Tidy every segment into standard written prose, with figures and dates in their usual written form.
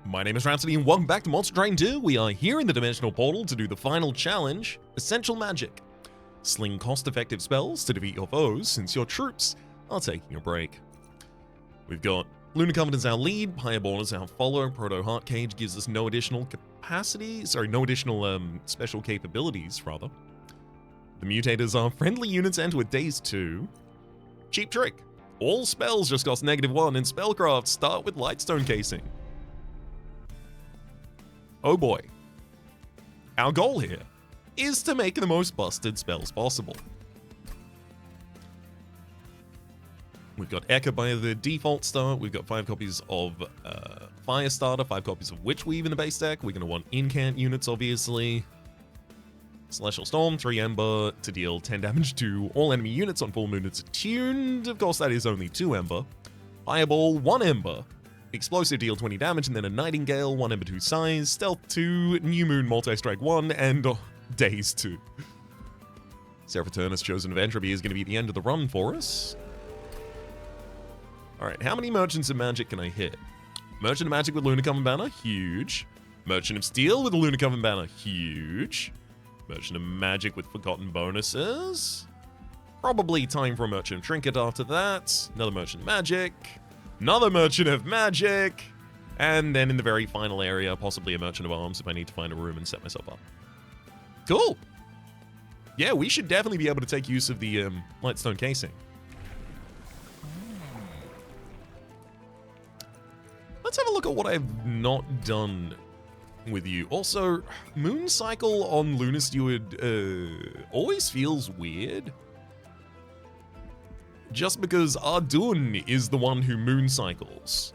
My name is Rhapsody and welcome back to Monster Train 2. We are here in the Dimensional Portal to do the final challenge, Essential Magic. Sling cost-effective spells to defeat your foes since your troops are taking a break. We've got Lunar Covenant as our lead, Pireball as our follow, Proto Heart Cage gives us no additional special capabilities, rather. The mutators are friendly units and with Daze 2. Cheap trick. All spells just cost -1 and spellcraft start with Lightstone Casing. Oh boy. Our goal here is to make the most busted spells possible. We've got Echo by the default start. We've got 5 copies of Firestarter, 5 copies of Witchweave in the base deck. We're going to want incant units, obviously. Celestial Storm, 3 Ember to deal 10 damage to all enemy units on full moon. It's attuned. Of course, that is only 2 Ember. Fireball, 1 Ember. Explosive deal 20 damage, and then a Nightingale, 1 Ember 2 size, Stealth 2, New Moon Multi-Strike 1, and Daze 2. Seraphiternus, Chosen of Entropy, is going to be the end of the run for us. Alright, how many Merchants of Magic can I hit? Merchant of Magic with Lunar Covenant Banner, huge. Merchant of Steel with the Lunar Covenant Banner, huge. Merchant of Magic with Forgotten Bonuses. Probably time for a Merchant of Trinket after that. Another Merchant of Magic. Another Merchant of Magic, and then in the very final area, possibly a Merchant of Arms if I need to find a room and set myself up. Cool. Yeah, we should definitely be able to take use of the Lightstone Casing. Let's have a look at what I've not done with you. Also, Moon Cycle on Lunar Steward always feels weird. Just because Ardun is the one who moon cycles.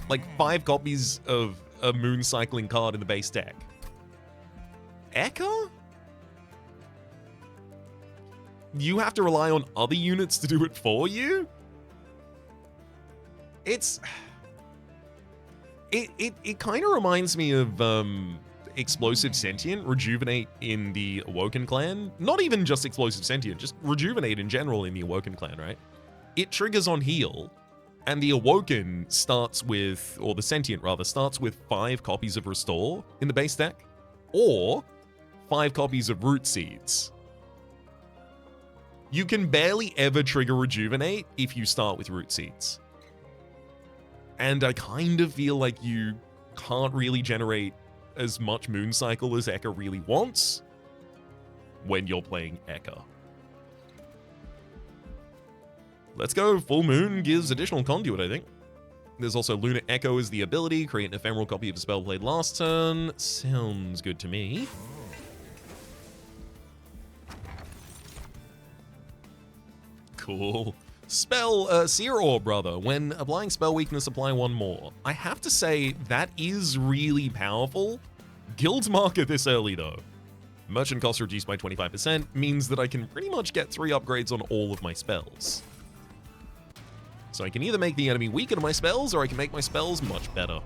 Like 5 copies of a moon cycling card in the base deck. Echo? You have to rely on other units to do it for you? It kind of reminds me of Explosive Sentient, Rejuvenate in the Awoken clan. Not even just Explosive Sentient, just Rejuvenate in general in the Awoken clan, right? It triggers on heal, and the Awoken starts with, or the Sentient rather, starts with 5 copies of Restore in the base deck, or 5 copies of Root Seeds. You can barely ever trigger Rejuvenate if you start with Root Seeds. And I kind of feel like you can't really generate as much Moon Cycle as Ekka really wants when you're playing Ekka. Let's go. Full Moon gives additional conduit, I think. There's also Lunar Echo as the ability. Create an ephemeral copy of a spell played last turn. Sounds good to me. Cool. Spell, Seer Orb, brother. When applying spell weakness, apply 1 more. I have to say, that is really powerful. Guild marker this early, though. Merchant cost reduced by 25% means that I can pretty much get 3 upgrades on all of my spells. So I can either make the enemy weaker to my spells, or I can make my spells much better.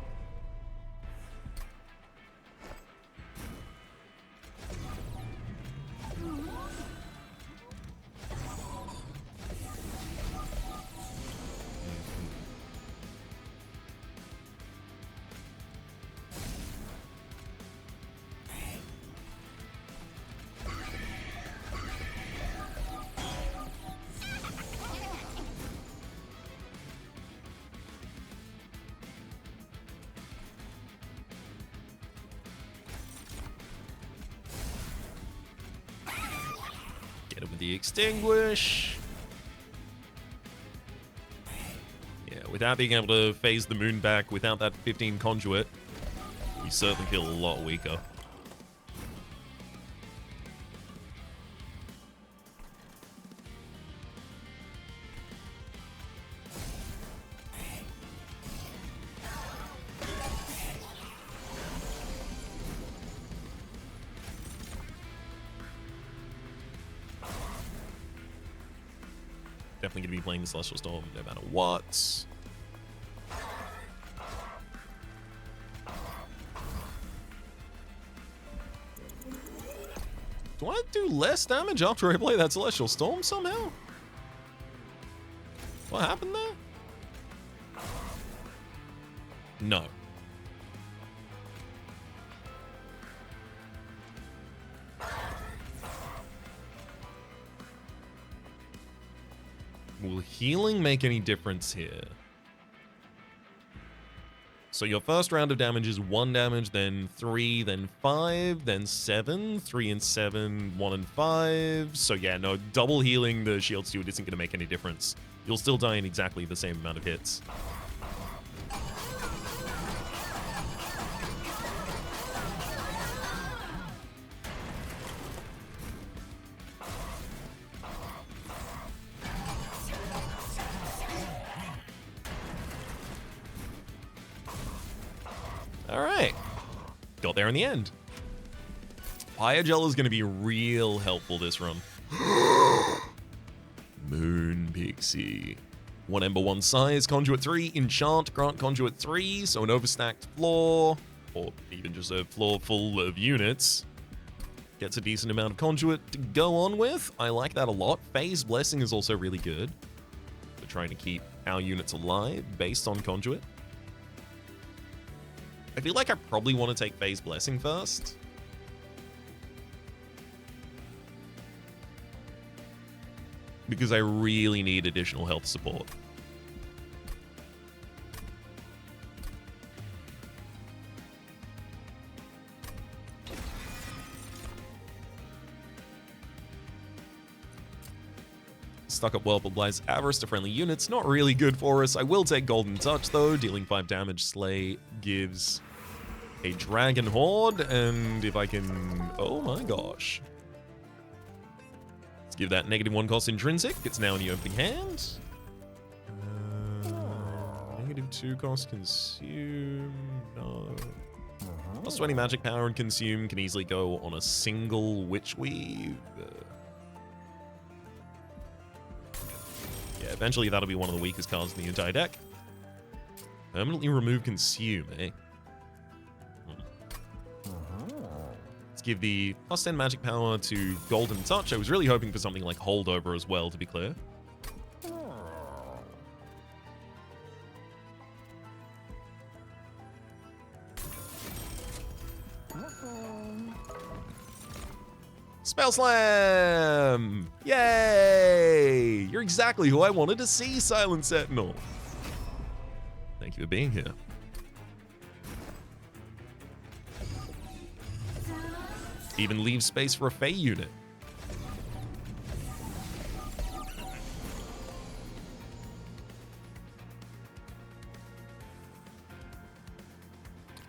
With the Extinguish. Yeah, without being able to phase the moon back, without that 15 conduit, you certainly feel a lot weaker. Definitely going to be playing the Celestial Storm no matter what. Do I do less damage after I play that Celestial Storm somehow? What happened there? No. Will healing make any difference here? So your first round of damage is 1 damage, then 3, then 5, then 7, 3 and 7, 1 and 5. So yeah, no, double healing the shield steward isn't going to make any difference. You'll still die in exactly the same amount of hits. Alright. Got there in the end. Fire Gel is going to be real helpful this run. Moon Pixie. 1 Ember, 1 Size, Conduit 3, Enchant, grant Conduit 3, so an overstacked floor, or even just a floor full of units. Gets a decent amount of Conduit to go on with. I like that a lot. Phase Blessing is also really good. We're trying to keep our units alive based on Conduit. I feel like I probably want to take Phase Blessing first. Because I really need additional health support. Stuck up Whirlpool Bligh's Avarice to friendly units, not really good for us. I will take Golden Touch though, dealing 5 damage. Slay gives a Dragon Horde, and if I can... oh my gosh. Let's give that -1 cost intrinsic. It's now in the opening hand. -2 cost consume. No. Plus 20 magic power and consume can easily go on a single Witch Weave. Yeah, eventually that'll be one of the weakest cards in the entire deck. Permanently remove consume, eh? Let's give the plus 10 magic power to Golden Touch. I was really hoping for something like Holdover as well, to be clear. Spell Slam! Yay! You're exactly who I wanted to see, Silent Sentinel. Thank you for being here. Even leave space for a Fey unit.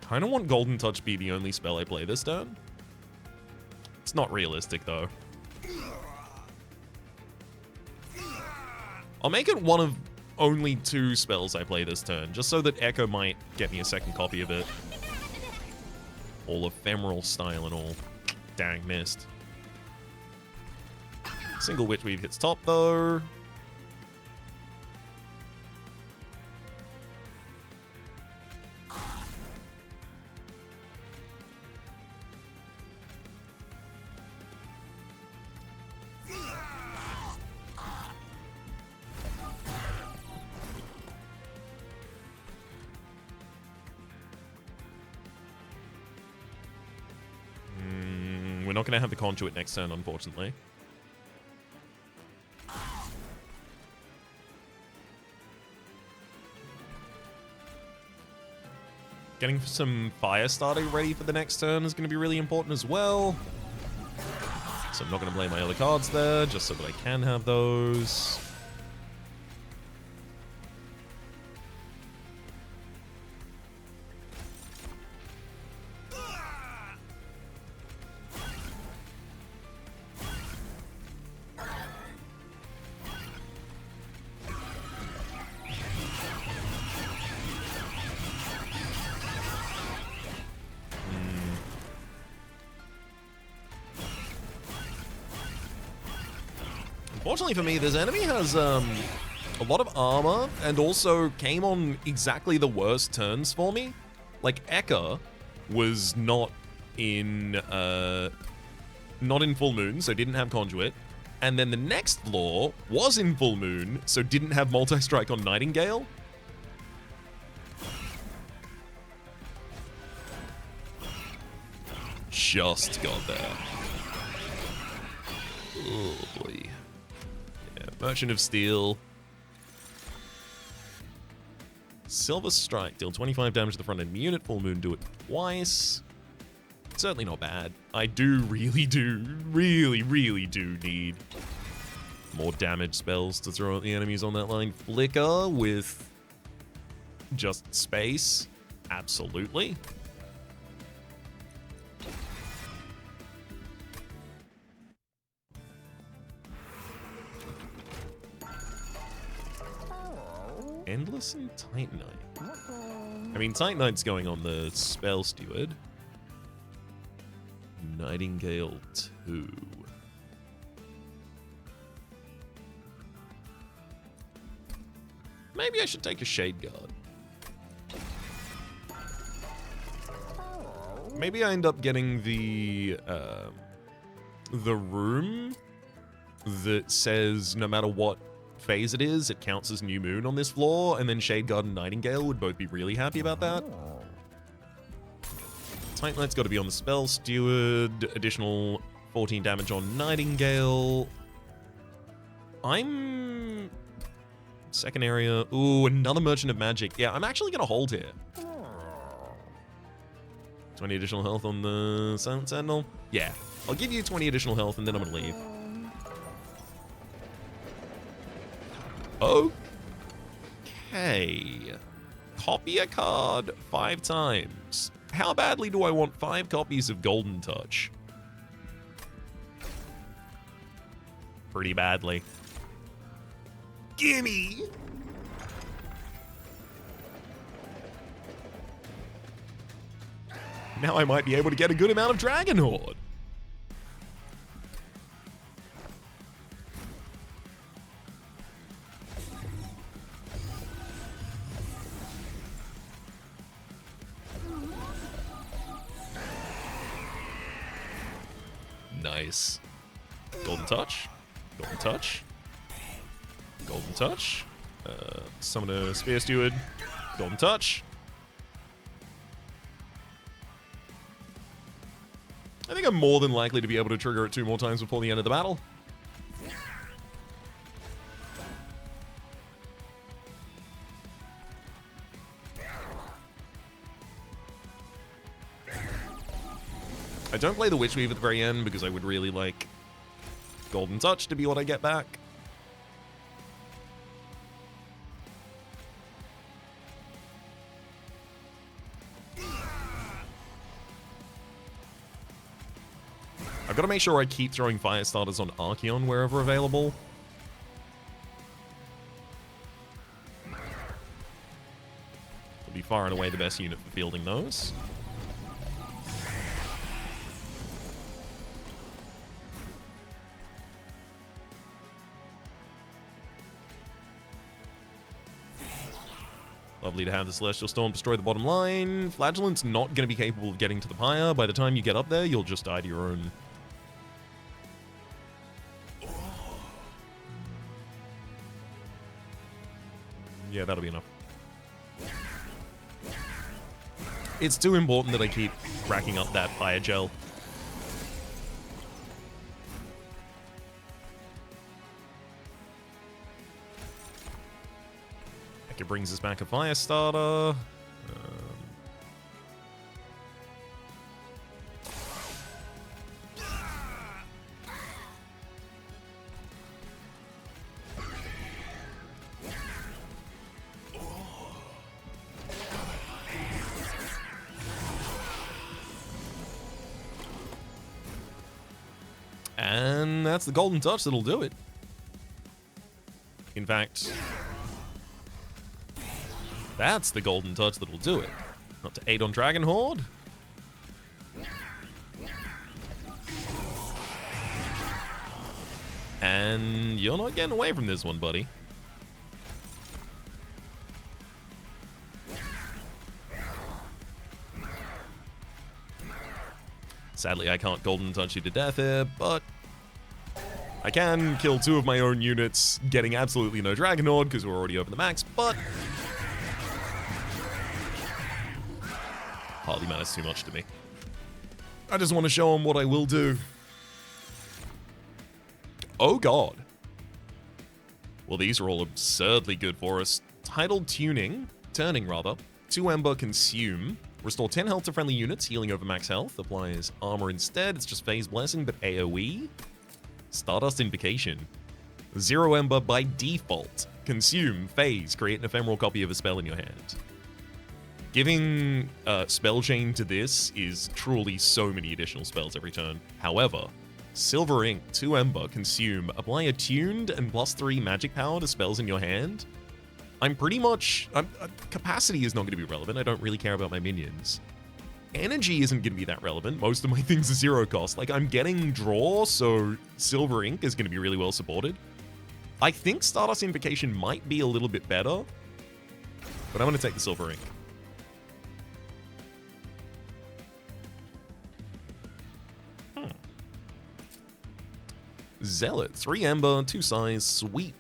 Kinda want Golden Touch be the only spell I play this turn. It's not realistic, though. I'll make it one of only 2 spells I play this turn, just so that Echo might get me a second copy of it. All ephemeral style and all. Dang, missed. Single Witch Weave hits top, though. We're not going to have the Conduit next turn, unfortunately. Getting some Fire Starter ready for the next turn is going to be really important as well. So I'm not going to play my other cards there, just so that I can have those. Fortunately for me, this enemy has a lot of armor and also came on exactly the worst turns for me. Like, Ekka was not in Full Moon, so didn't have Conduit. And then the next floor was in Full Moon, so didn't have Multi-Strike on Nightingale. just got there. Oh boy. Yeah, Merchant of Steel. Silver Strike, deal 25 damage to the front end unit. Full Moon, do it twice. Certainly not bad. I really do need more damage spells to throw at the enemies on that line. Flicker with just space. Absolutely. Endless and Titanite. I mean, Titanite's going on the Spell Steward. Nightingale 2. Maybe I should take a Shade Guard. Maybe I end up getting the room that says no matter what phase it is, it counts as New Moon on this floor, and then Shade Guard and Nightingale would both be really happy about that. Titanite's got to be on the Spell Steward, additional 14 damage on Nightingale. I'm... Second area. Ooh, another Merchant of Magic. Yeah, I'm actually going to hold here. 20 additional health on the Silent Sentinel. Yeah, I'll give you 20 additional health, and then I'm going to leave. Okay. Copy a card 5 times. How badly do I want 5 copies of Golden Touch? Pretty badly. Gimme! Now I might be able to get a good amount of Dragon Horde. Nice. Golden Touch. Golden Touch. Golden Touch. Summon a Spear Steward. Golden Touch. I think I'm more than likely to be able to trigger it 2 more times before the end of the battle. I don't play the Witch Weave at the very end because I would really like Golden Touch to be what I get back. I've got to make sure I keep throwing Fire Starters on Archeon wherever available. It'll be far and away the best unit for fielding those. Lovely to have the Celestial Storm destroy the bottom line. Flagellant's not going to be capable of getting to the pyre. By the time you get up there, you'll just die to your own. Yeah, that'll be enough. It's too important that I keep racking up that fire gel. It brings us back a fire starter. And that's the Golden Touch that'll do it. In fact, that's the Golden Touch that'll do it. Up to 8 on Dragon Horde. And you're not getting away from this one, buddy. Sadly, I can't Golden Touch you to death here, but I can kill 2 of my own units, getting absolutely no Dragon Horde because we're already over the max, but hardly matters too much to me. I just want to show him what I will do. Oh god. Well, these are all absurdly good for us. Titled Turning, 2 Ember Consume. Restore 10 health to friendly units, healing over max health. Applies armor instead. It's just Phase Blessing, but AoE. Stardust Invocation. 0 Ember by default. Consume, phase, create an ephemeral copy of a spell in your hand. Giving spell chain to this is truly so many additional spells every turn. However, Silver Ink, 2 Ember, Consume, apply attuned and +3 magic power to spells in your hand. I'm pretty much... capacity is not going to be relevant. I don't really care about my minions. Energy isn't going to be that relevant. Most of my things are 0 cost. Like, I'm getting draw, so Silver Ink is going to be really well supported. I think Stardust Invocation might be a little bit better, but I'm going to take the Silver Ink. Zealot, 3 Ember, 2 Size, Sweep.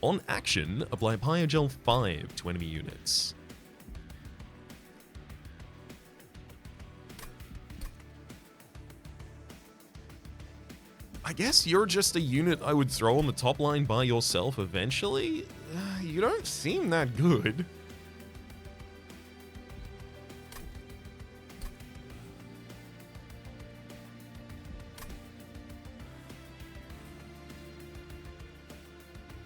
On action, apply Pyogel 5 to enemy units. I guess you're just a unit I would throw on the top line by yourself eventually? You don't seem that good.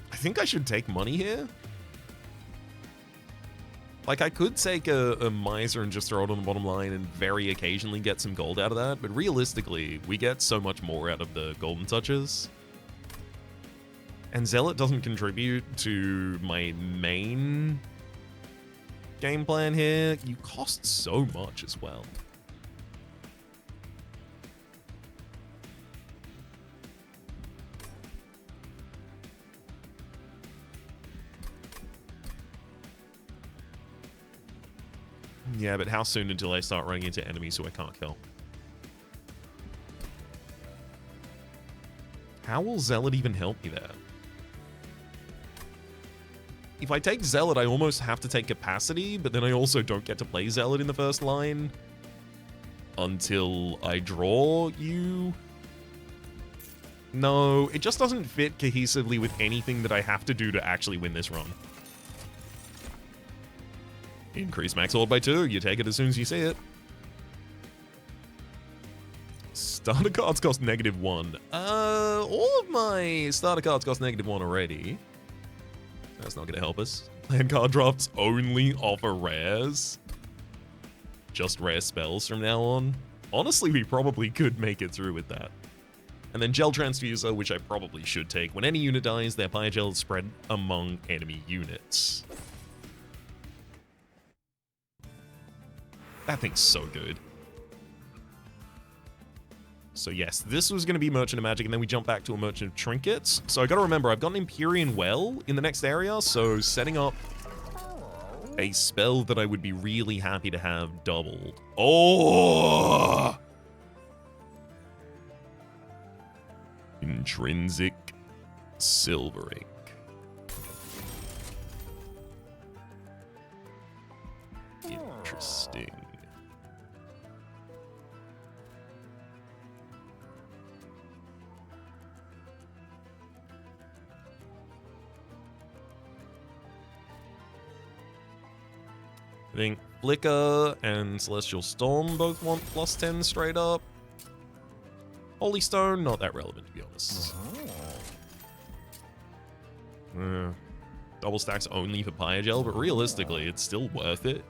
I think I should take money here. Like, I could take a Miser and just throw it on the bottom line and very occasionally get some gold out of that, but realistically, we get so much more out of the golden touches. And Zealot doesn't contribute to my main game plan here. You cost so much as well. Yeah, but how soon until I start running into enemies who I can't kill? How will Zealot even help me there? If I take Zealot, I almost have to take Capacity, but then I also don't get to play Zealot in the first line until I draw you. No, it just doesn't fit cohesively with anything that I have to do to actually win this run. Increase max hold by 2. You take it as soon as you see it. Starter cards cost -1. All of my starter cards cost -1 already. That's not going to help us. Land card drafts only offer rares. Just rare spells from now on. Honestly, we probably could make it through with that. And then Gel Transfuser, which I probably should take. When any unit dies, their Pyogel is spread among enemy units. That thing's so good. So yes, this was going to be Merchant of Magic, and then we jump back to a Merchant of Trinkets. So I got to remember, I've got an Empyrean Well in the next area, so setting up a spell that I would be really happy to have doubled. Oh! Intrinsic Silver Ink. Interesting. I think Flicker and Celestial Storm both want +10 straight up. Holy Stone, not that relevant to be honest. Double stacks only for Pyogel, but realistically, it's still worth it.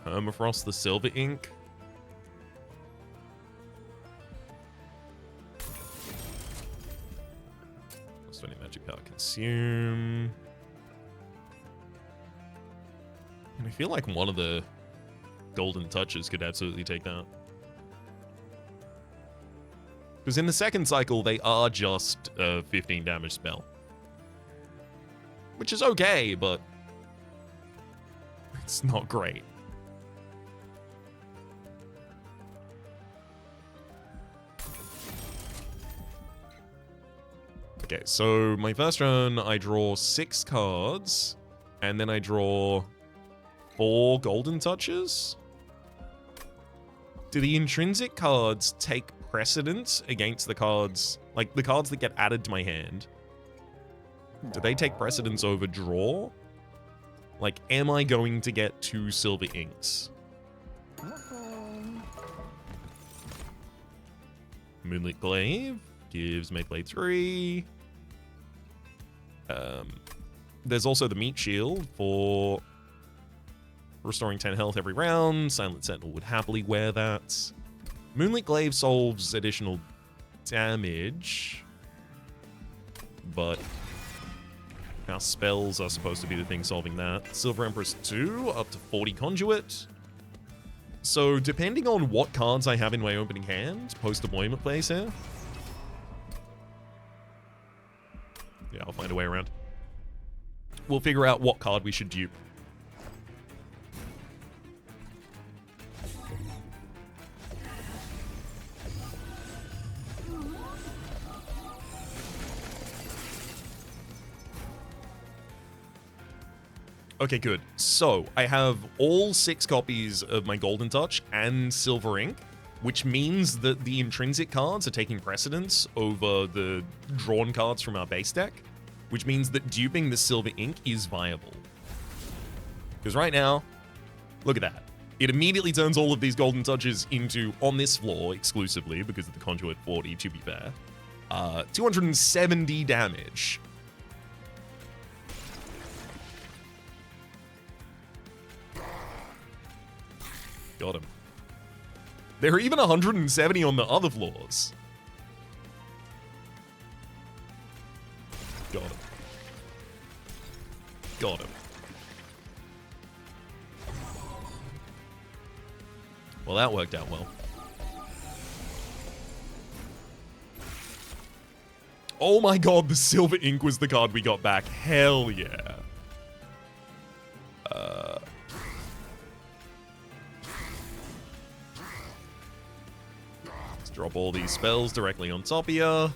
Permafrost the Silver Ink. Plus 20 magic power consume. And I feel like one of the golden touches could absolutely take that. Because in the second cycle, they are just a 15 damage spell. Which is okay, but It's not great. Okay, so my first turn, I draw 6 cards, and then I draw 4 golden touches. Do the intrinsic cards take precedence against the cards, like the cards that get added to my hand? Do they take precedence over draw? Like, am I going to get 2 silver inks? Moonlit Glaive gives Melee 3. There's also the Meat Shield for restoring 10 health every round. Silent Sentinel would happily wear that. Moonlit Glaive solves additional damage, but our spells are supposed to be the thing solving that. Silver Empress 2, up to 40 Conduit. So depending on what cards I have in my opening hand, post-deployment phase here. Yeah, I'll find a way around. We'll figure out what card we should dupe. Okay, good. So, I have all 6 copies of my Golden Touch and Silver Ink, which means that the intrinsic cards are taking precedence over the drawn cards from our base deck, which means that duping the Silver Ink is viable. Because right now, look at that. It immediately turns all of these Golden Touches into, on this floor exclusively, because of the Conduit 40, to be fair, 270 damage. Got him. There are even 170 on the other floors. Got him. Got him. Well, that worked out well. Oh my god, the Silver Ink was the card we got back. Hell yeah. Let's drop all these spells directly on top of you.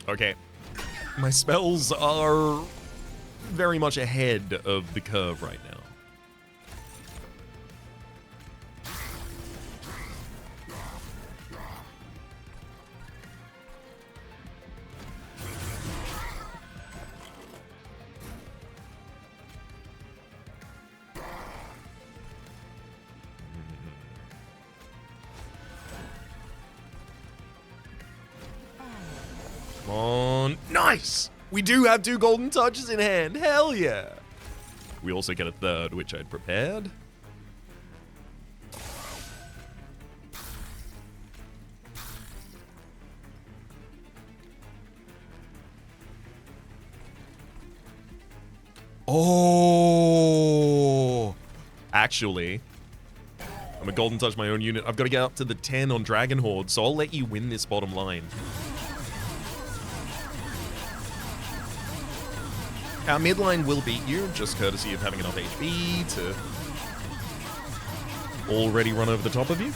Okay, my spells are very much ahead of the curve right now. Come on. Nice! We do have 2 Golden Touches in hand. Hell yeah! We also get a third, which I'd prepared. Oh! Actually, I'm a Golden Touch my own unit. I've got to get up to the 10 on Dragon Horde, so I'll let you win this bottom line. Our midline will beat you, just courtesy of having enough HP to already run over the top of you.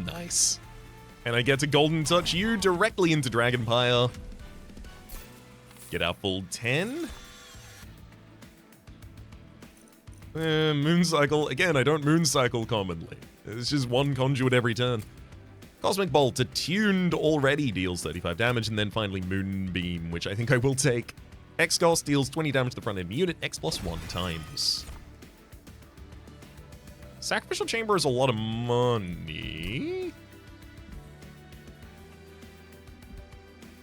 Nice. And I get to Golden Touch you directly into Dragonpire. Get our full 10. Mooncycle. Again, I don't Mooncycle commonly. It's just 1 conduit every turn. Cosmic Bolt, attuned already, deals 35 damage, and then finally Moonbeam, which I think I will take. X-Cost deals 20 damage to the front enemy unit, X plus 1 times. Sacrificial Chamber is a lot of money.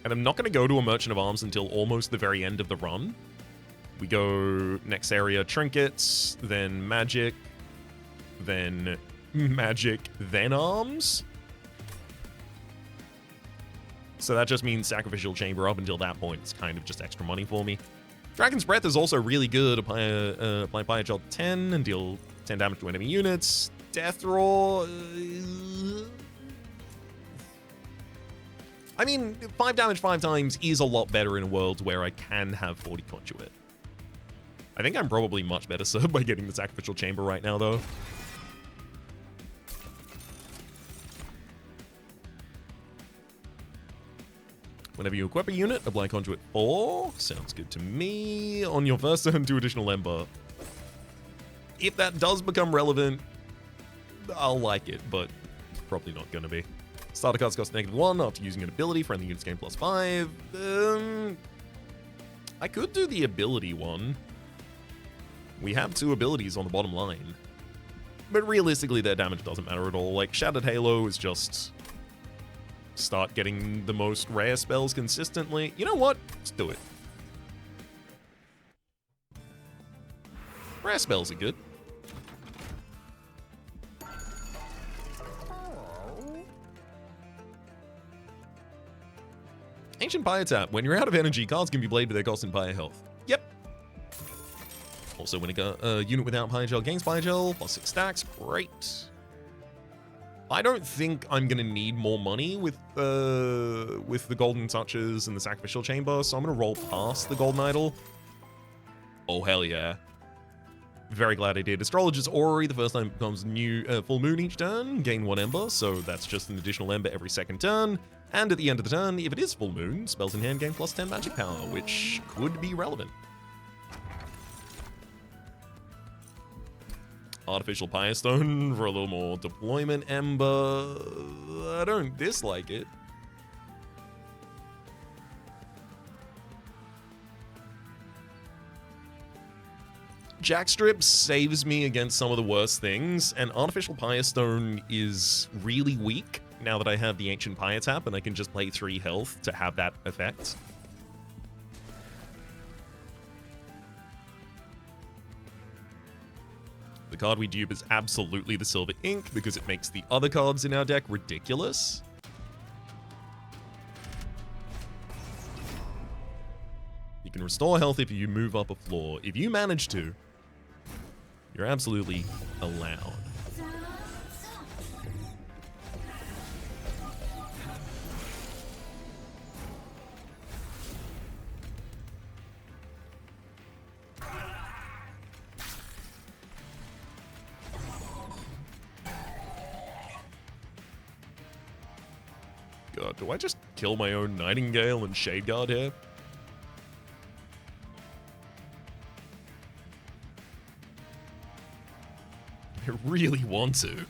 And I'm not going to go to a Merchant of Arms until almost the very end of the run. We go next area, Trinkets, then Magic, then magic, then arms. So that just means Sacrificial Chamber up until that point. It's kind of just extra money for me. Dragon's Breath is also really good. Apply Fire Gel 10 and deal 10 damage to enemy units. Death Roar... I mean, 5 damage 5 times is a lot better in a world where I can have 40 Conduit. I think I'm probably much better served by getting the Sacrificial Chamber right now, though. Whenever you equip a unit, apply Conduit 4. Sounds good to me. On your first turn, 2 additional Ember. If that does become relevant, I'll like it, but probably not going to be. Starter cards cost -1 after using an ability. Friendly units gain +5. I could do the ability one. We have 2 abilities on the bottom line. But realistically, their damage doesn't matter at all. Like, Shattered Halo is just... start getting the most rare spells consistently. You know what? Let's do it. Rare spells are good. Ancient Pyre Tap. When you're out of energy, cards can be played with their cost in Pyre health. Yep. Also, when a unit without Pyre Gel gains Pyre Gel, +6 stacks. Great. I don't think I'm going to need more money with the Golden Touches and the Sacrificial Chamber, so I'm going to roll past the Golden Idol. Oh, hell yeah. Very glad I did. Astrologer's Orrery, the first time it becomes new full moon each turn, gain 1 Ember, so that's just an additional Ember every second turn. And at the end of the turn, if it is full moon, spells in hand gain +10 magic power, which could be relevant. Artificial Pyre Stone for a little more deployment Ember. I don't dislike it. Jackstrip saves me against some of the worst things, and Artificial Pyre Stone is really weak now that I have the Ancient Pyre Tap and I can just play 3 health to have that effect. The card we dupe is absolutely the Silver Ink because it makes the other cards in our deck ridiculous. You can restore health if you move up a floor. If you manage to, you're absolutely allowed. God, do I just kill my own Nightingale and Shade Guard here? I really want to.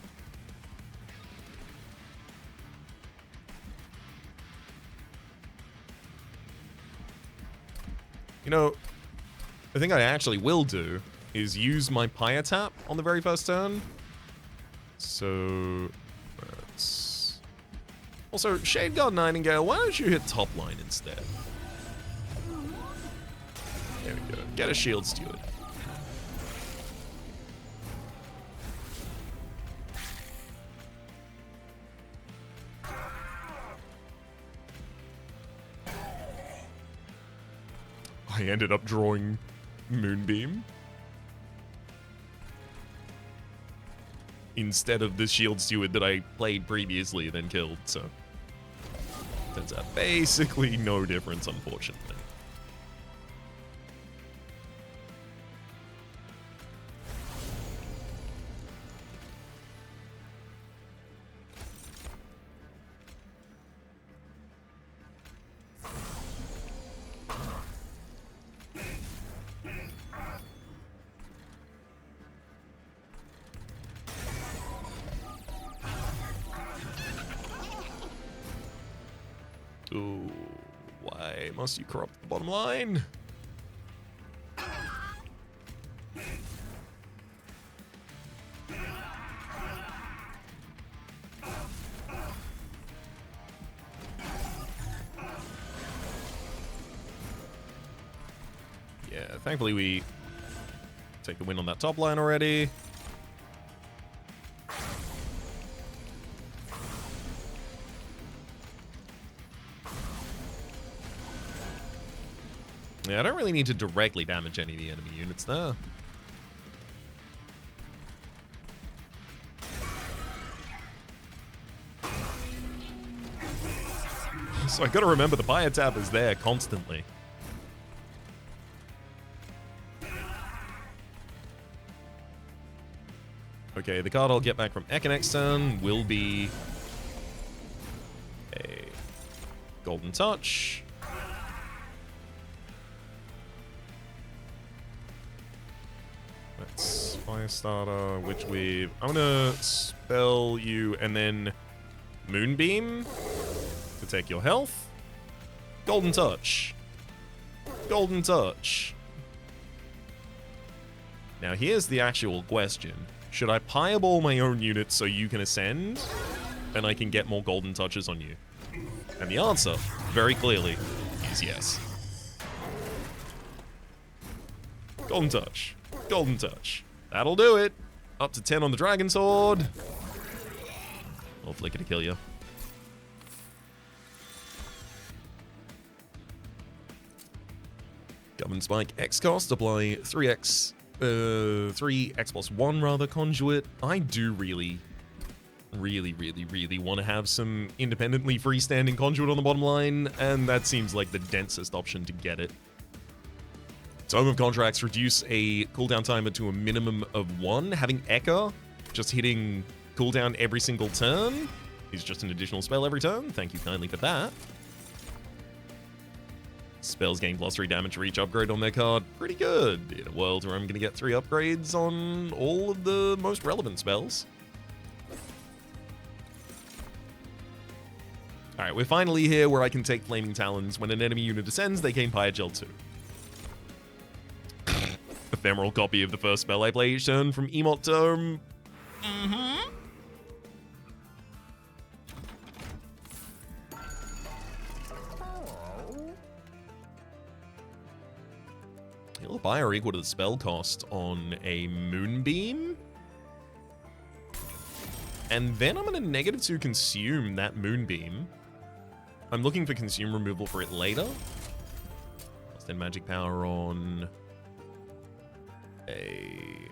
You know, the thing I actually will do is use my Pyre Tap on the very first turn. So, let's... Also, Shade Guard Nightingale, why don't you hit top line instead? There we go. Get a Shield Steward. I ended up drawing Moonbeam instead of the Shield Steward that I played previously, then killed, so turns out basically no difference, unfortunately. Ooh, why must you corrupt the bottom line? Yeah, thankfully we take the win on that top line already. Yeah, I don't really need to directly damage any of the enemy units there. So I gotta remember the buy tab is there constantly. Okay, the card I'll get back from Ekka next turn will be a Golden Touch. That's Firestarter, Witch Weave. I'm gonna spell you and then Moonbeam to take your health. Golden Touch. Golden Touch. Now here's the actual question. Should I Pieball my own units so you can ascend and I can get more Golden Touches on you? And the answer, very clearly, is yes. Golden Touch. Golden Touch. That'll do it. Up to 10 on the Dragon Sword. Hopefully gonna kill you. Govern Spike X cost, apply 3x 3x plus 1 rather conduit. I do really want to have some independently freestanding conduit on the bottom line, and that seems like the densest option to get it. Tome of Contracts, reduce a cooldown timer to a minimum of 1. Having Ekka just hitting cooldown every single turn is just an additional spell every turn. Thank you kindly for that. Spells gain +3 damage for each upgrade on their card. Pretty good in a world where I'm going to get 3 upgrades on all of the most relevant spells. Alright, we're finally here where I can take Flaming Talons. When an enemy unit ascends, they gain Pyre Gel 2. Ephemeral copy of the first spell I play each turn from Emote Tome. Heal buy or equal to the spell cost on a Moonbeam. And then I'm going to -2 consume that Moonbeam. I'm looking for consume removal for it later. Plus 10 magic power on a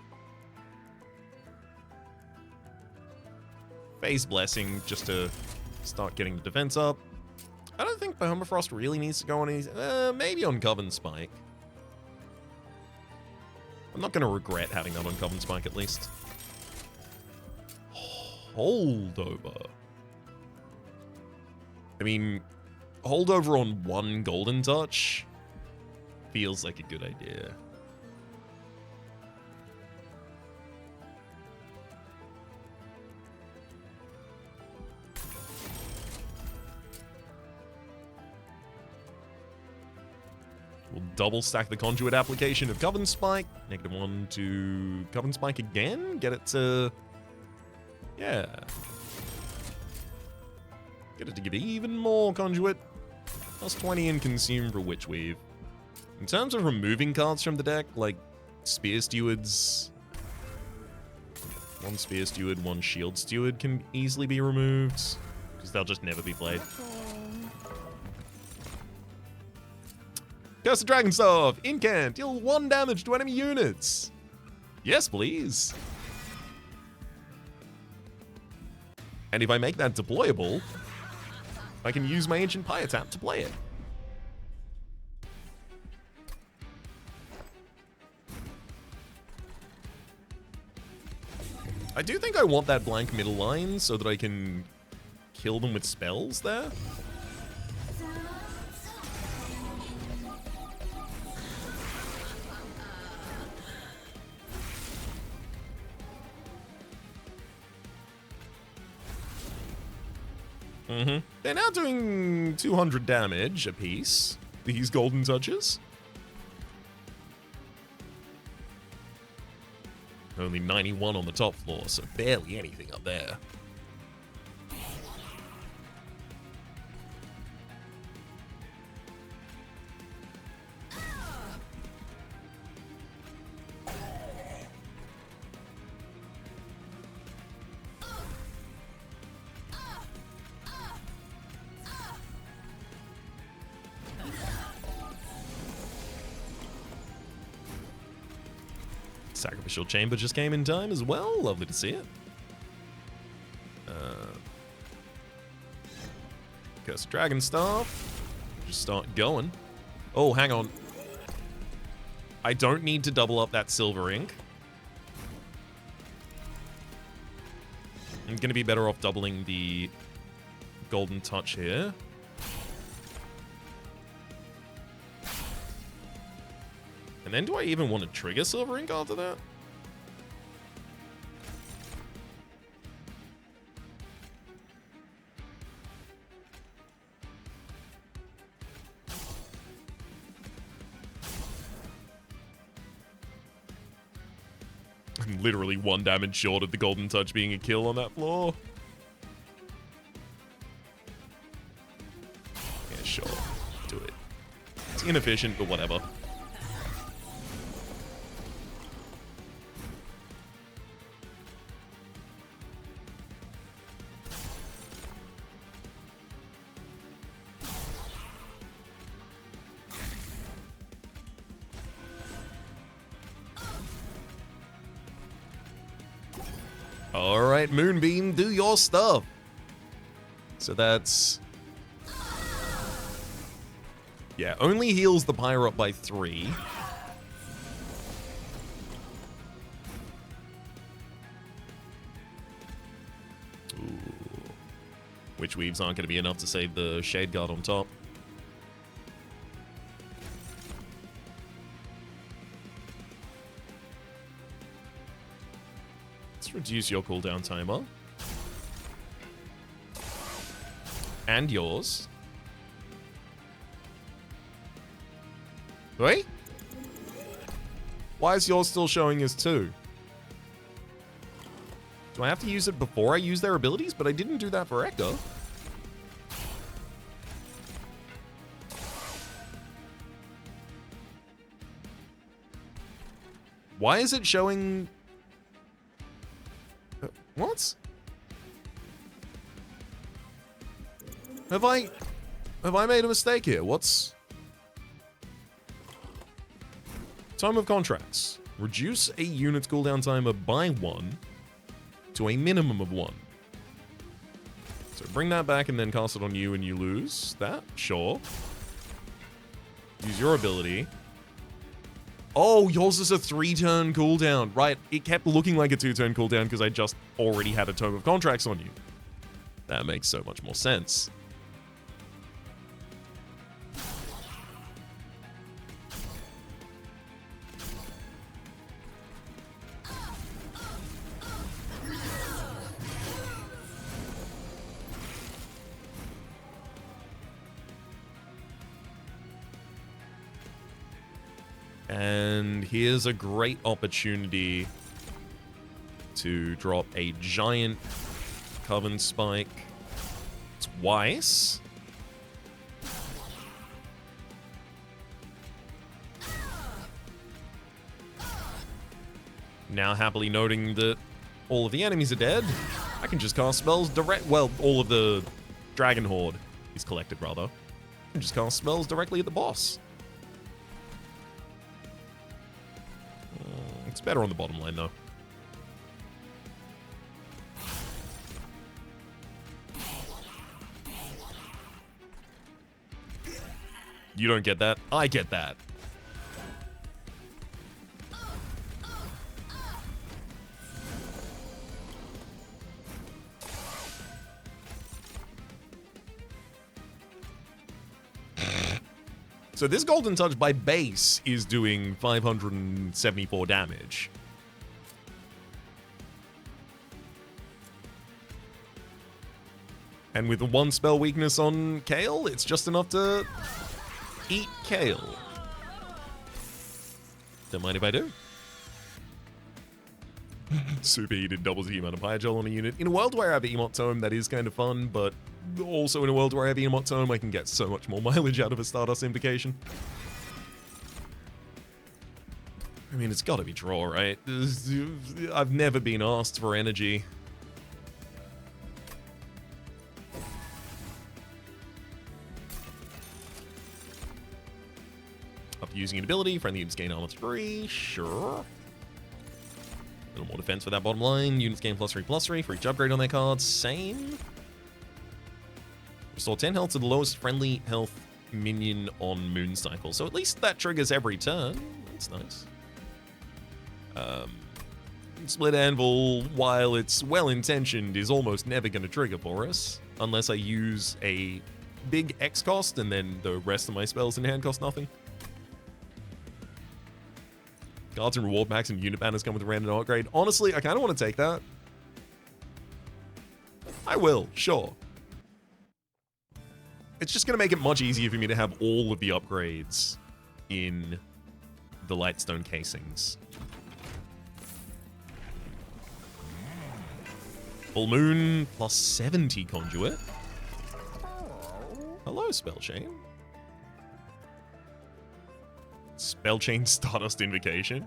Phase Blessing just to start getting the defense up. I don't think Permafrost really needs to go on any... maybe on Coven Spike. I'm not going to regret having that on Coven Spike, at least. Holdover. I mean, holdover on 1 Golden Touch feels like a good idea. We'll double stack the conduit application of Coven Spike. -1 to Coven Spike again. Get it to... yeah. Get it to give even more conduit. +20 and consume for Witch Weave. In terms of removing cards from the deck, like Spear Stewards... 1 Spear Steward, 1 Shield Steward can easily be removed. Because they'll just never be played. Curse of Dragonstave! Incant! Deal 1 damage to enemy units! Yes, please! And if I make that deployable, I can use my Ancient Pyre tap to play it. I do think I want that blank middle line so that I can kill them with spells there. They're now doing 200 damage apiece, these Golden Touches. Only 91 on the top floor, so barely anything up there. Sacrificial Chamber just came in time as well. Lovely to see it. Curse Dragon Staff. Just start going. Oh, hang on. I don't need to double up that silver ink. I'm going to be better off doubling the golden touch here. And then do I even want to trigger silver ink after that? I'm literally 1 damage short of the golden touch being a kill on that floor. Yeah, sure. Do it. It's inefficient, but whatever. Alright, Moonbeam, do your stuff. So that's... yeah, only heals the Pyre up by 3. Ooh. Witch Weaves aren't going to be enough to save the Shade Guard on top. Reduce your cooldown timer. And yours. Wait? Why is yours still showing as 2? Do I have to use it before I use their abilities? But I didn't do that for Echo. Why is it showing... what? Have I made a mistake here? What's... Time of Contracts. Reduce a unit's cooldown timer by 1 to a minimum of 1. So bring that back and then cast it on you and you lose that. Sure. Use your ability. Oh, yours is a 3-turn cooldown. Right, it kept looking like a 2-turn cooldown because I just already had a Tome of Contracts on you. That makes so much more sense. And here's a great opportunity to drop a giant Coven Spike twice. Now happily noting that all of the enemies are dead, I can just cast spells direct... well, all of the Dragon Horde is collected, rather. I can just cast spells directly at the boss. It's better on the bottom line, though. You don't get that? I get that. So this Golden Touch by base is doing 574 damage. And with the 1 spell weakness on Kale, it's just enough to eat Kale. Don't mind if I do. Superheated doubles the amount of Fire Gel on a unit. In a world where I have an Emote Tome, that is kind of fun, but also in a world where I have an Emote Tome, I can get so much more mileage out of a Stardust Invocation. I mean, it's gotta be draw, right? I've never been asked for energy. After using an ability, friendly units gain armor 3, sure. little more defense for that bottom line. Units gain +3/+3 for each upgrade on their cards. Same. Restore 10 health to the lowest friendly health minion on Moon Cycle. So at least that triggers every turn. That's nice. Split Anvil, while it's well-intentioned, is almost never going to trigger for us. Unless I use a big X cost, and then the rest of my spells in hand cost nothing. Cards and reward packs and unit banners come with a random upgrade. Honestly, I kind of want to take that. I will, sure. It's just going to make it much easier for me to have all of the upgrades in the Lightstone casings. Full Moon +70 Conduit. Hello, Spellchain. Spellchain Stardust Invocation.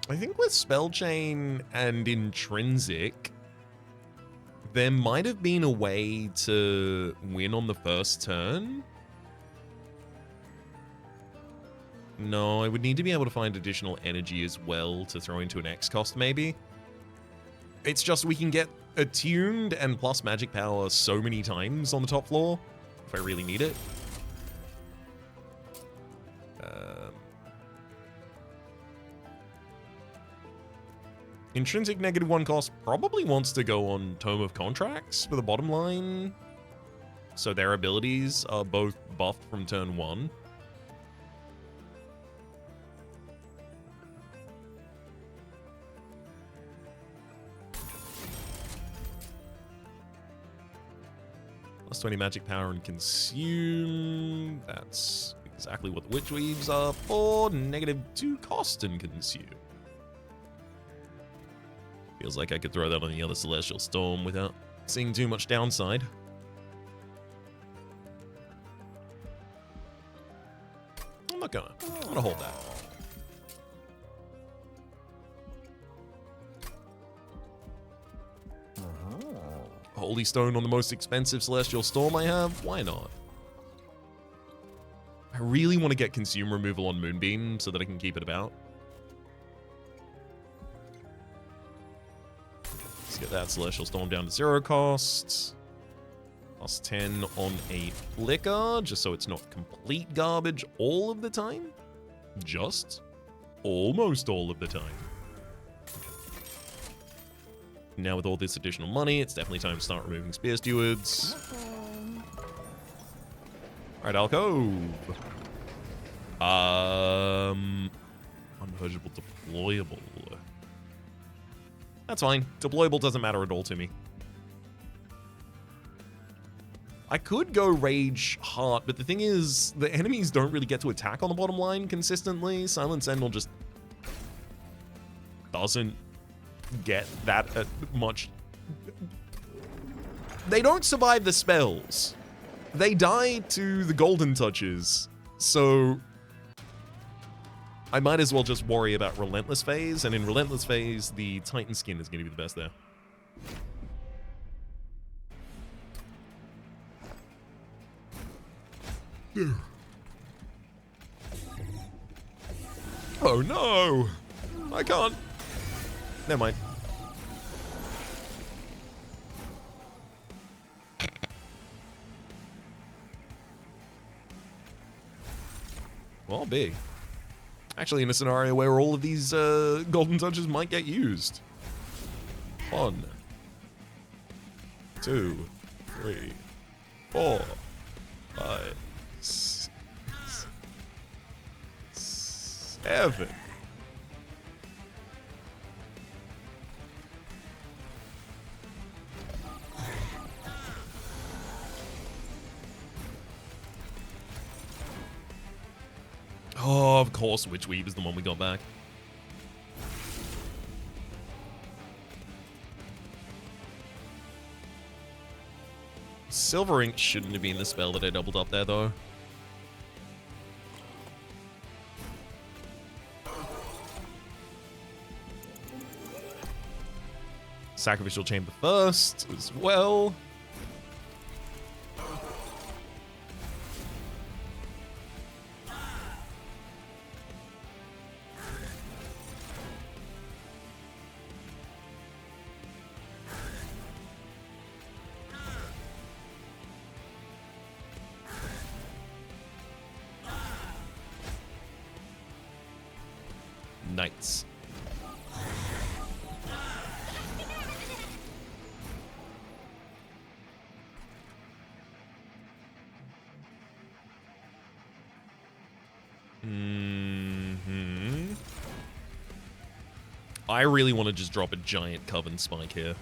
I think with Spellchain and Intrinsic, there might have been a way to win on the first turn. No, I would need to be able to find additional energy as well to throw into an X cost, maybe. It's just we can get attuned and plus magic power so many times on the top floor, if I really need it. Intrinsic -1 cost probably wants to go on Tome of Contracts for the bottom line. So their abilities are both buffed from turn 1. +20 magic power and consume. That's exactly what the Witch Weaves are for. -2 cost and consume. Feels like I could throw that on the other Celestial Storm without seeing too much downside. I'm not gonna. I'm gonna hold that. Holy Stone on the most expensive Celestial Storm I have? Why not? I really want to get Consume removal on Moonbeam so that I can keep it about. Let's get that Celestial Storm down to 0 cost. +10 on a Flicker, just so it's not complete garbage all of the time. Just almost all of the time. Now with all this additional money, it's definitely time to start removing Spear Stewards. Alright, Alcove. Unpurgeable deployable. That's fine. Deployable doesn't matter at all to me. I could go Rage Heart, but the thing is, the enemies don't really get to attack on the bottom line consistently. Silent Sentinel just doesn't get that much. They don't survive the spells. They die to the golden touches. So I might as well just worry about Relentless Phase, and in Relentless Phase, the Titan Skin is going to be the best there. Oh no! I can't. Never mind. Well, big. Actually, in a scenario where all of these golden touches might get used. 1, 2, 3, 4, 5, 6, 7. Oh, of course, Witch Weave is the one we got back. Silver Ink shouldn't have been the spell that I doubled up there, though. Sacrificial Chamber first as well. Knights. I really want to just drop a giant Coven Spike here.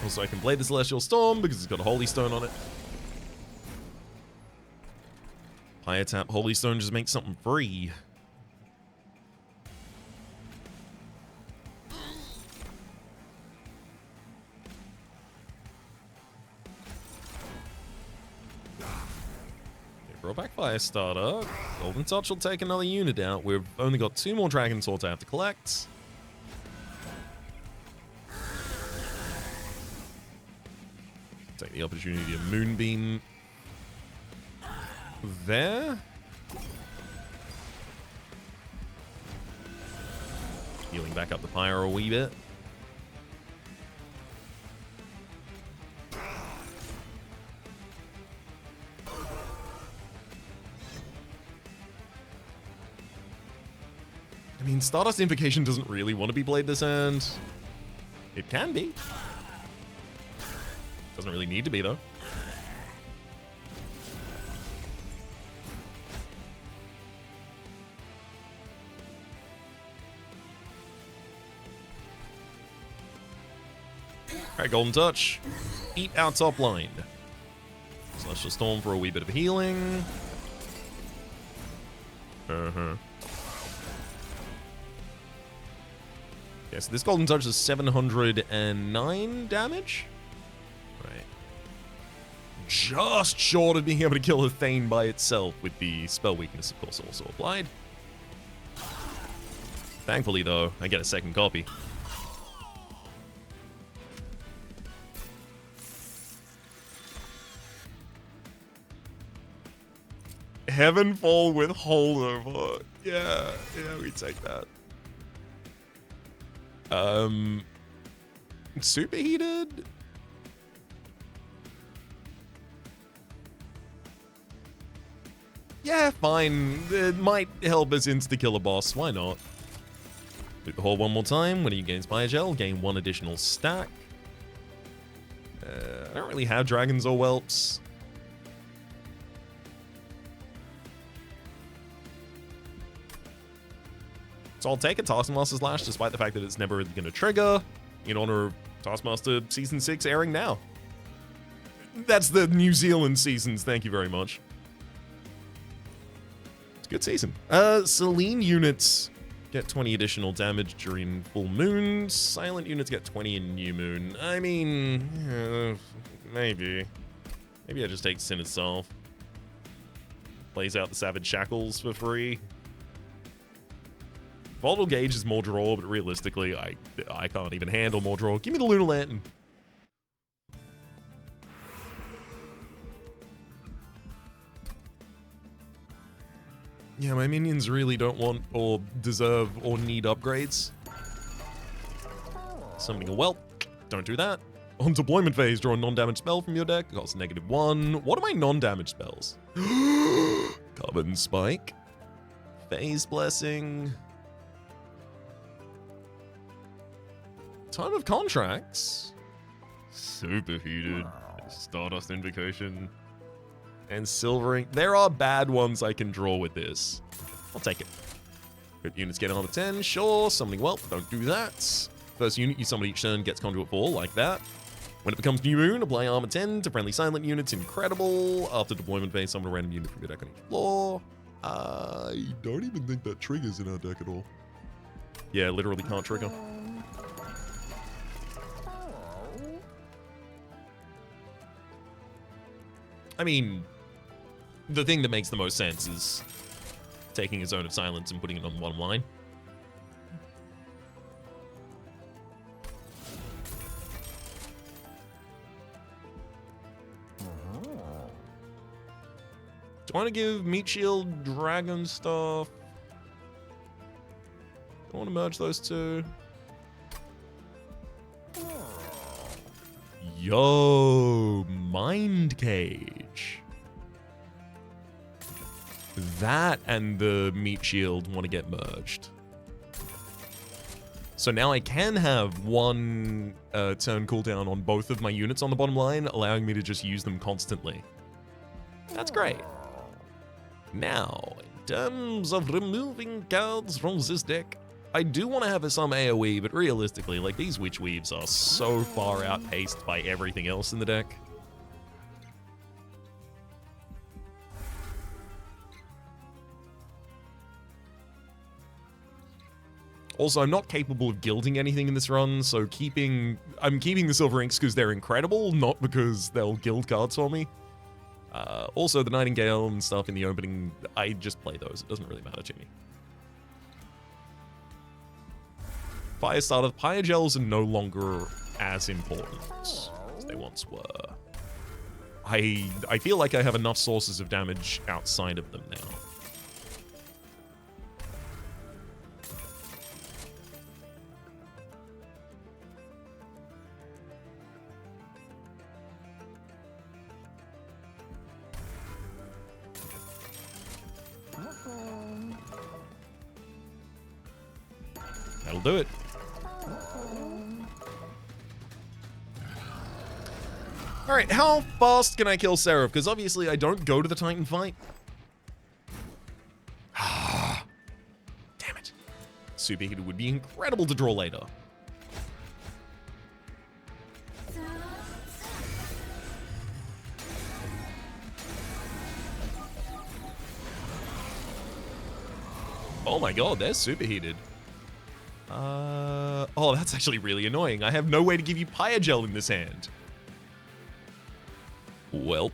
Also, I can play the Celestial Storm because it's got a Holy Stone on it. Higher tap Holy Stone just makes something free. Roll back Firestarter. Golden Touch will take another unit out. We've only got 2 more Dragon Swords I have to collect. Take the opportunity to Moonbeam there. Healing back up the Pyre a wee bit. I mean, Stardust Invocation doesn't really want to be played this hand. It can be. Doesn't really need to be, though. Alright, Golden Touch. Eat our top line. Celestial Storm for a wee bit of healing. Yeah, so this Golden Touch is 709 damage. Right. Just short of being able to kill a Thane by itself, with the spell weakness, of course, also applied. Thankfully, though, I get a second copy. Heavenfall with holdover. Yeah, we take that. Superheated? Yeah, fine. It might help us insta-kill a boss. Why not? Hit the hole one more time. When he gains Fire Gel, gain 1 additional stack. I don't really have dragons or whelps. So I'll take a Taskmaster's Lash, despite the fact that it's never going to trigger, in honor of Taskmaster Season 6 airing now. That's the New Zealand seasons, thank you very much. It's a good season. Selene units get 20 additional damage during full moon. Silent units get 20 in new moon. I mean, maybe. Maybe I just take Sin itself. Plays out the Savage Shackles for free. Volatile Gauge is more draw, but realistically, I can't even handle more draw. Give me the Lunar Lantern. Yeah, my minions really don't want or deserve or need upgrades. Summoning a Whelp. Don't do that. On deployment phase, draw a non-damage spell from your deck. Costs -1. What are my non-damage spells? Carbon Spike. Phase Blessing. Time of Contracts. Superheated. Stardust Invocation. And Silver Ink. There are bad ones I can draw with this. I'll take it. If units get armor 10, sure. Summoning Whelp, don't do that. First unit you summon each turn gets Conduit 4, like that. When it becomes New Moon, apply armor 10 to friendly silent units, incredible. After deployment phase, summon a random unit from your deck on each floor. I don't even think that triggers in our deck at all. Yeah, literally can't trigger. I mean, the thing that makes the most sense is taking a Zone of Silence and putting it on the bottom line. Do I want to give Meat Shield Dragon stuff? Do I want to merge those two? Yo, Mind Cage. That and the Meat Shield want to get merged. So now I can have one turn cooldown on both of my units on the bottom line, allowing me to just use them constantly. That's great. Now, in terms of removing cards from this deck, I do want to have some AoE, but realistically, like, these Witch Weaves are so far outpaced by everything else in the deck. Also, I'm not capable of gilding anything in this run, so I'm keeping the Silver Inks because they're incredible, not because they'll gild cards for me. Also, the Nightingale and stuff in the opening, I just play those. It doesn't really matter to me. Firestarter, Pyogels are no longer as important as they once were. I feel like I have enough sources of damage outside of them now. That'll do it. Alright, how fast can I kill Seraph? Because obviously I don't go to the Titan fight. Damn it. Superheater would be incredible to draw later. Oh my god, they're superheated. Oh, that's actually really annoying. I have no way to give you Pyogel in this hand. Well.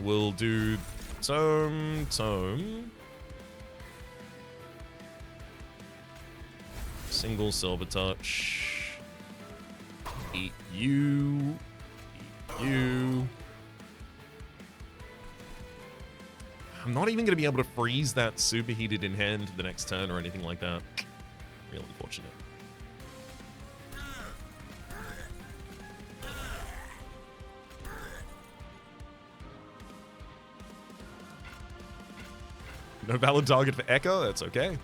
We'll do Tome. Single Silver Touch. Eat you. Eat you. I'm not even going to be able to freeze that superheated in hand the next turn or anything like that. Real unfortunate. No valid target for Echo? That's okay.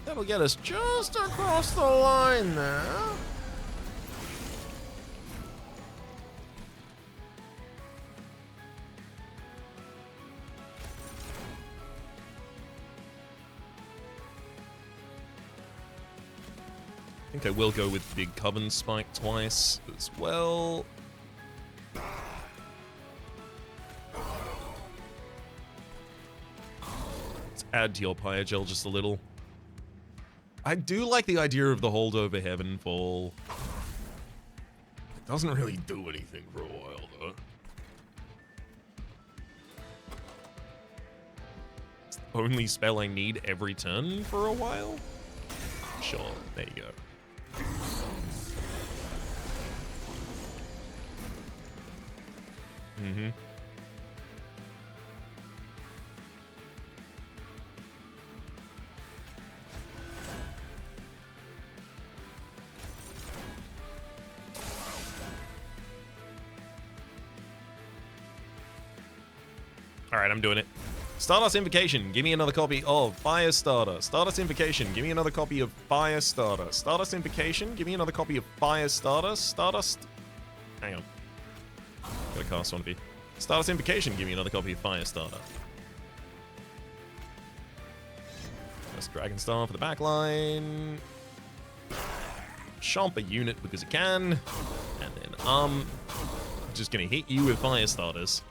That'll get us just across the line there. I think I will go with Big Coven Spike twice as well. Let's add to your Pyogel just a little. I do like the idea of the Holdover Heavenfall. It doesn't really do anything for a while, though. only spell I need every turn for a while? Sure, there you go. Mm-hmm. Alright, I'm doing it. Stardust Invocation, give me another copy of Fire Starter. Stardust Invocation, give me another copy of Fire Starter. Stardust Invocation, give me another copy of Fire Starter. Stardust... Hang on. Gotta cast one of you. Stardust Invocation, give me another copy of Fire Starter. That's Dragon Star for the backline. Chomp a unit because it can. And then, just gonna hit you with Fire Starters.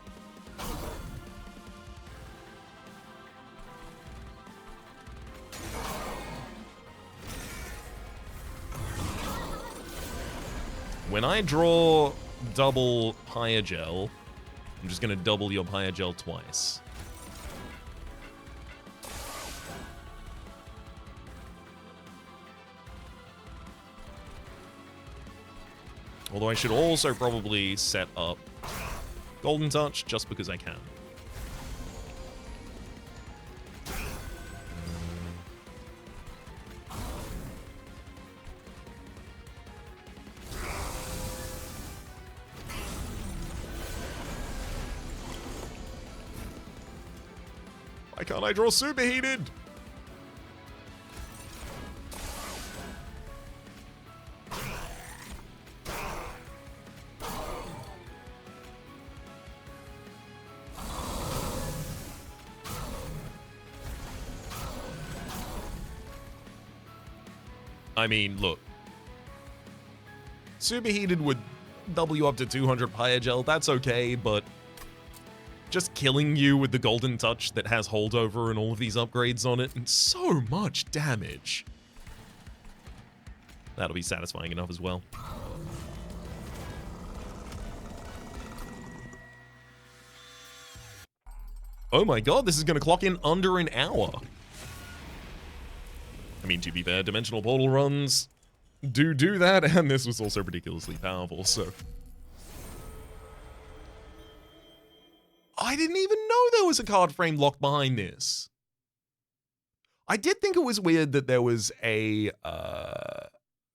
When I draw double Pyogel, I'm just going to double your Pyogel twice. Although I should also probably set up Golden Touch just because I can. Why can't I draw Superheated? I mean, look. Superheated would double you up to 200 Pyogel, that's okay, but just killing you with the Golden Touch that has holdover and all of these upgrades on it, and so much damage. That'll be satisfying enough as well. Oh my god, this is going to clock in under an hour. I mean, to be fair, Dimensional Portal runs do that, and this was also ridiculously powerful, so... I didn't even know there was a card frame locked behind this. I did think it was weird that there was a,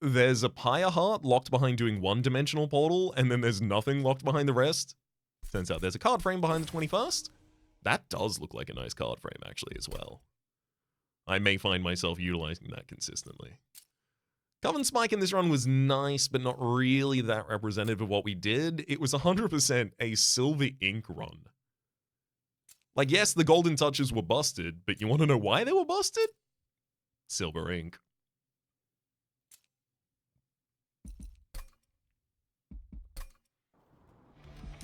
there's a Pyre Heart locked behind doing one Dimensional Portal, and then there's nothing locked behind the rest. Turns out there's a card frame behind the 21st. That does look like a nice card frame, actually, as well. I may find myself utilizing that consistently. Coven Spike in this run was nice, but not really that representative of what we did. It was 100% a Silver Ink run. Like, yes, the Golden Touches were busted, but you want to know why they were busted? Silver Ink.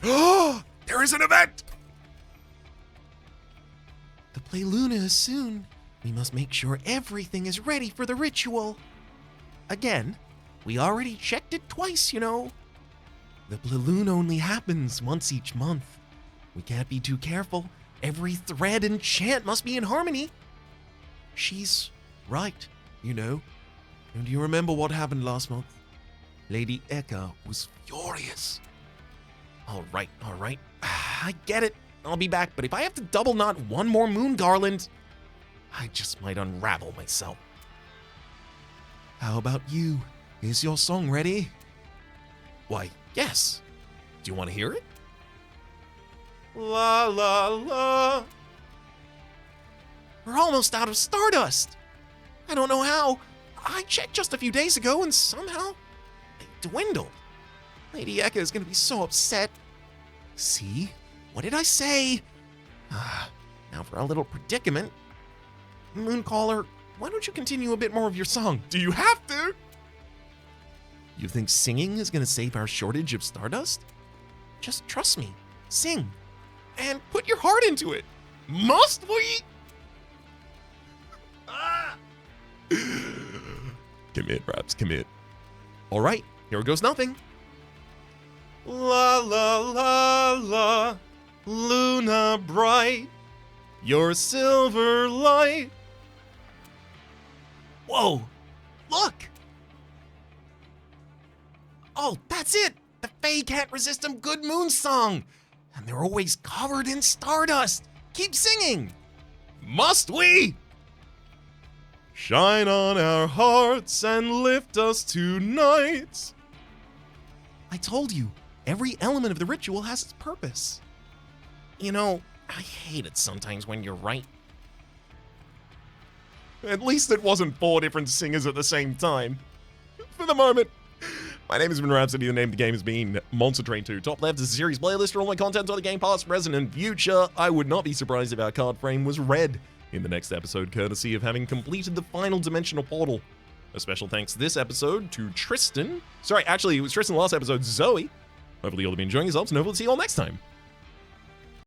Oh, there is an event! The Play Luna is soon. We must make sure everything is ready for the ritual. Again, we already checked it twice, you know. The Balloon only happens once each month. We can't be too careful. Every thread and chant must be in harmony. She's right, you know. And do you remember what happened last month? Lady Eka was furious. All right. I get it. I'll be back, but if I have to double knot one more moon garland, I just might unravel myself. How about you? Is your song ready? Why, yes. Do you want to hear it? La la la. We're almost out of Stardust. I don't know how. I checked just a few days ago and somehow they dwindled. Lady Eka is going to be so upset. See? What did I say? Now for a little predicament. Mooncaller, why don't you continue a bit more of your song? Do you have to? You think singing is going to save our shortage of Stardust? Just trust me. Sing. And put your heart into it. Must we? Commit, Raps, commit. All right, here goes nothing. La la la la, Luna bright. your silver light. Whoa! Look! Oh, that's it! The Fae can't resist a good moon song! And they're always covered in stardust! Keep singing! Must we? Shine on our hearts and lift us tonight. I told you, every element of the ritual has its purpose. You know, I hate it sometimes when you're right. At least it wasn't 4 different singers at the same time. For the moment. My name has been Rhapsody, the name of the game has been Monster Train 2. Top left is a series playlist for all my content on the game, past, present, and future. I would not be surprised if our card frame was red in the next episode, courtesy of having completed the final dimensional portal. A special thanks this episode to Tristan. Sorry, actually, it was Tristan last episode, Zoe. Hopefully you'll be enjoying yourselves, and hopefully see you all next time.